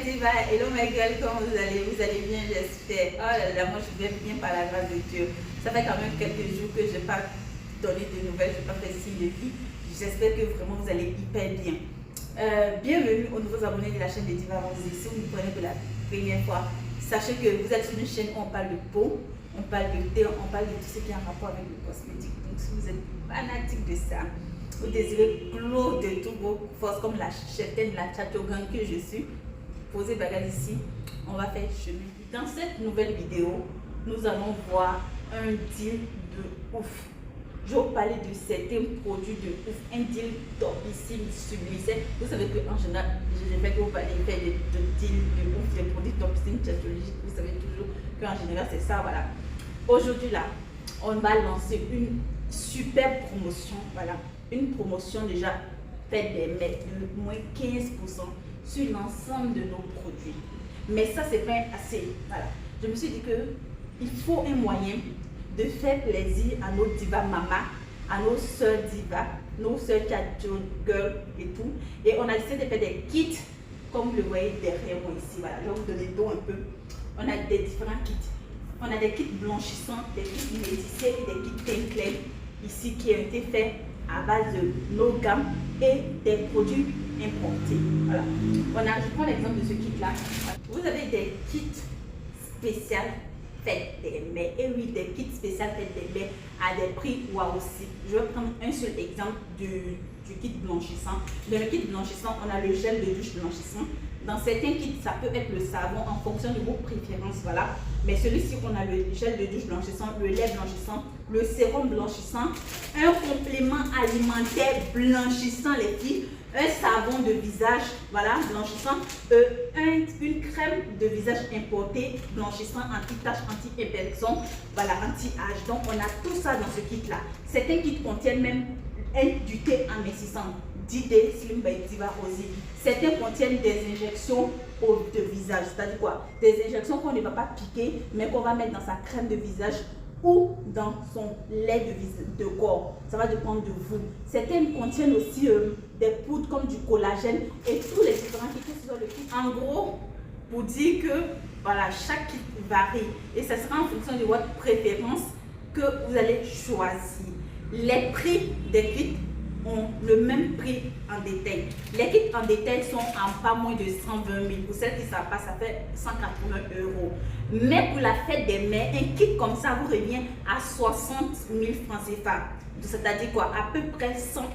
mes divas, hello mes girls, comment vous allez? Vous allez bien, j'espère. Oh là là, moi je vais bien par la grâce de Dieu. Ça fait quand même quelques jours que je n'ai pas donné de nouvelles, je n'ai pas fait signe de vie. J'espère que vraiment vous allez hyper bien. Bienvenue aux nouveaux abonnés de la chaîne des Divas Rosées. Si vous nous prenez pour la première fois, sachez que vous êtes sur une chaîne où on parle de peau, on parle de thé, on parle de tout ce qui a un rapport avec le cosmétique. Donc si vous êtes fanatique de ça, vous désirez glow de toutes vos forces comme la cheftaine, la tchatchogan que je suis, posez bagage ici, on va faire chemin. Dans cette nouvelle vidéo, nous allons voir un deal de ouf. Je vais vous parler de certains produits de ouf, un deal topissime, sublime. Vous savez qu'en général, je vais que vous parler de deal de ouf, des produits topissimes, tchatchologiques. Vous savez toujours qu'en général, c'est ça, voilà. Aujourd'hui, là, on va lancer une super promotion, voilà. Une promotion déjà faite des maîtres de moins 15% sur l'ensemble de nos produits. Mais ça, c'est pas assez. Voilà. Je me suis dit qu'il faut un moyen de faire plaisir à nos divas mamas, à nos sœurs divas, nos sœurs tchatcho girls et tout. Et on a décidé de faire des kits, comme vous le voyez derrière moi ici. Voilà. Je vais vous donner le don un peu. On a des différents kits. On a des kits blanchissants, des kits métissés et des kits teint clair ici qui ont été faits à base de nos gammes et des produits importés. Voilà. Je prends l'exemple de ce kit là. Vous avez des kits spéciaux faits des mets. Et oui, des kits spéciaux faits des mets à des prix waouh aussi. Je vais prendre un seul exemple du kit blanchissant. Dans le kit blanchissant, on a le gel de douche blanchissant. Dans certains kits, ça peut être le savon en fonction de vos préférences, voilà. Mais celui-ci, on a le gel de douche blanchissant, le lait blanchissant, le sérum blanchissant, un complément alimentaire blanchissant les filles, un savon de visage, voilà, blanchissant, une crème de visage importée, blanchissant, anti-tache, anti-imperfection, voilà, anti-âge. Donc, on a tout ça dans ce kit-là. Certains kits contiennent même du thé amincissant. D'idées Slim by Diva Rosée. Certains contiennent des injections de visage, c'est-à-dire quoi? Des injections qu'on ne va pas piquer, mais qu'on va mettre dans sa crème de visage ou dans son lait de corps. Ça va dépendre de vous. Certaines contiennent aussi des poudres comme du collagène et tous les différents kits que ce soit le kit. En gros, pour dire que voilà, chaque kit varie et ça sera en fonction de votre préférence que vous allez choisir. Les prix des kits ont le même prix en détail. Les kits en détail sont en pas moins de 120 000. Pour celles qui ne savent pas, ça fait 180 €. Mais pour la fête des mères, un kit comme ça vous revient à 60 000 francs CFA. C'est-à-dire quoi? À peu près 100 €.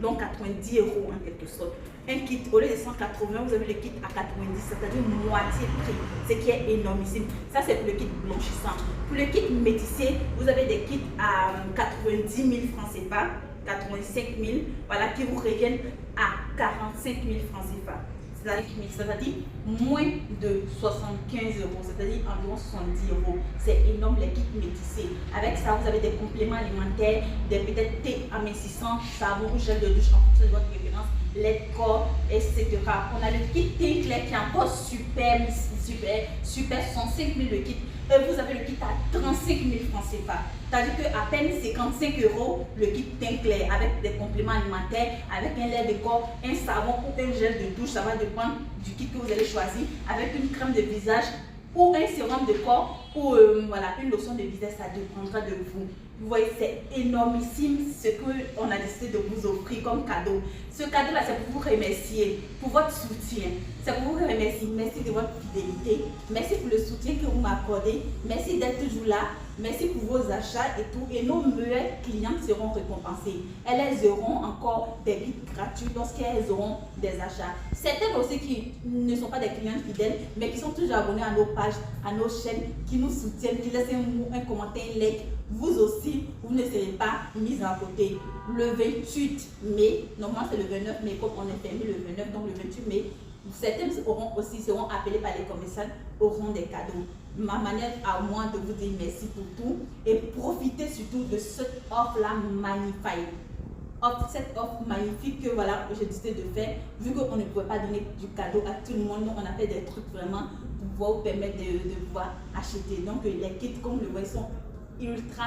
Donc 90 € en quelque sorte. Un kit, au lieu de 180, vous avez le kit à 90, c'est-à-dire moitié prix, ce qui est énormissime. Ça, c'est pour le kit blanchissant. Pour le kit métissé, vous avez des kits à 90 000 francs CFA. 85 000, voilà, qui vous reviennent à 45 000 francs CFA. C'est-à-dire moins de 75 €, c'est-à-dire environ 70 €. C'est énorme les kits métissés. Avec ça, vous avez des compléments alimentaires, des peut-être thé amincissant, savon, gel de douche en fonction de votre préférence, lait de corps, etc. On a le kit teint clair qui est encore super, 105 000 le kit. Et vous avez le kit à 35 000 francs CFA. C'est-à-dire qu'à peine 55 € le kit teint clair avec des compléments alimentaires, avec un lait de corps, un savon ou un gel de douche, ça va dépendre du kit que vous allez choisir, avec une crème de visage ou un sérum de corps ou voilà, une lotion de visage, ça dépendra de vous. Vous voyez, c'est énormissime ce qu'on a décidé de vous offrir comme cadeau. Ce cadeau-là, c'est pour vous remercier, pour votre soutien. C'est pour vous remercier. Merci de votre fidélité. Merci pour le soutien que vous m'accordez. Merci d'être toujours là. Merci pour vos achats et tout. Et nos meilleures clientes seront récompensées. Elles auront encore des guides gratuits lorsqu'elles auront des achats. Certaines aussi qui ne sont pas des clientes fidèles, mais qui sont toujours abonnées à nos pages, à nos chaînes, qui nous soutiennent, qui laissent un commentaire, un like. Vous aussi, vous ne serez pas mis à côté. Le 28 mai, normalement c'est le 29 mai, comme on est fermé le 29, donc le 28 mai, certaines seront appelées par les commerçants, auront des cadeaux. Ma manière à moi de vous dire merci pour tout et profitez surtout de cette offre-là magnifique. Cette offre magnifique que voilà, j'ai décidé de faire, vu qu'on ne pouvait pas donner du cadeau à tout le monde, on a fait des trucs vraiment pour pouvoir vous permettre de pouvoir acheter. Donc les kits, comme le voyez, sont ultra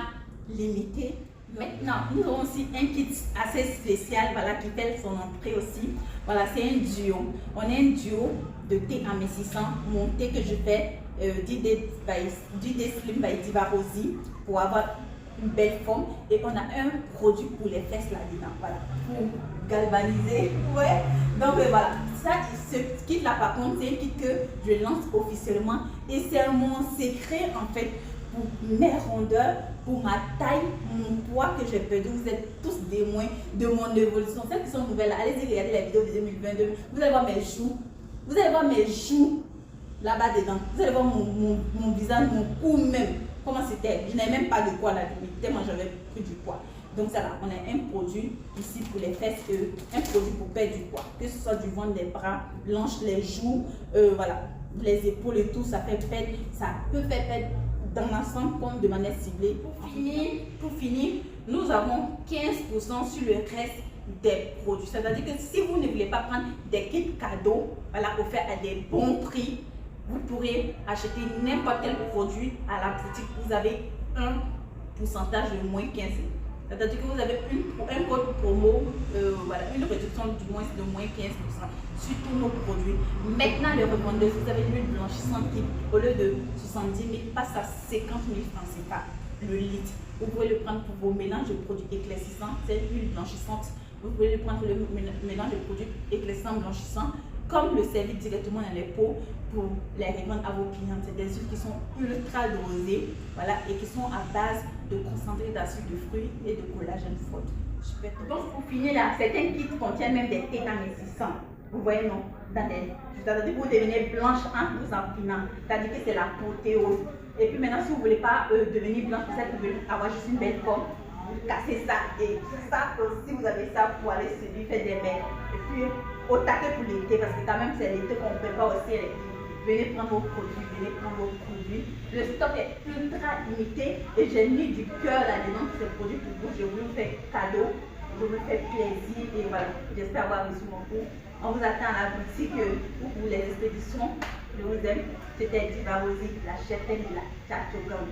limités. Maintenant, nous avons aussi un kit assez spécial, voilà, qui fait son entrée aussi. Voilà, c'est un duo. On a un duo de thé amincissant, mon thé que je fais, D-Day Slim by Diva Rosy, pour avoir une belle forme. Et on a un produit pour les fesses là-dedans, voilà, pour galvaniser. Ouais, donc voilà, ça, ce kit là par contre, c'est un kit que je lance officiellement et c'est mon secret en fait pour mes rondeurs, pour ma taille, mon poids que j'ai perdu. Vous êtes tous témoins de mon évolution. Celles qui sont nouvelles là, allez-y regarder la vidéo de 2022, vous allez voir mes joues, vous allez voir mes joues là-bas dedans, vous allez voir mon visage, mon cou même, comment c'était. Je n'avais même pas de poids là, tellement j'avais pris du poids. Donc ça là, on a un produit ici pour les fesses, un produit pour perdre du poids, que ce soit du ventre, des bras, blanches, les joues, voilà, les épaules et tout, ça fait perdre, ça peut faire perdre dans l'ensemble comme de manière ciblée. Pour finir, nous avons 15% sur le reste des produits. C'est-à-dire que si vous ne voulez pas prendre des kits cadeaux, voilà, offerts à des bons prix, vous pourrez acheter n'importe quel produit à la boutique. Vous avez un pourcentage de moins 15. C'est-à-dire que vous avez un code promo, voilà, une réduction du moins de moins 15% sur tous nos produits. Maintenant, les revendeurs, vous avez l'huile blanchissante qui, au lieu de 70 000, passe à 50 000 francs CFA le litre. Vous pouvez le prendre pour vos mélanges de produits éclaircissants, c'est l'huile blanchissante. Vous pouvez le prendre le mélange de produits éclaircissants blanchissants, comme le servir directement dans les pots pour les revendre à vos clients. C'est des huiles qui sont ultra dosées, voilà, et qui sont à base de concentré d'acide de fruits et de collagène forte. Donc pour finir là, certains kits contiennent même des thés amincissants. Vous voyez non, c'est-à-dire que vous devenez blanche en vous empinant, c'est-à-dire que c'est l'apothéose. Et puis maintenant, si vous ne voulez pas devenir blanche, vous voulez avoir juste une belle forme, vous cassez ça et ça aussi, vous avez ça pour aller se lui faire des bains. Et puis au taquet pour l'été, parce que quand même c'est l'été qu'on prépare aussi les filles. Venez prendre vos produits, venez prendre vos produits. Le stock est ultra limité et j'ai mis du cœur là-dedans pour ces produits pour vous. Je vous fais cadeau, je vous fais plaisir et voilà. J'espère avoir reçu mon cours. On vous attend à la boutique pour les expéditions. Je vous aime. C'était Diva Rosy, la chef de la Tchatchogan.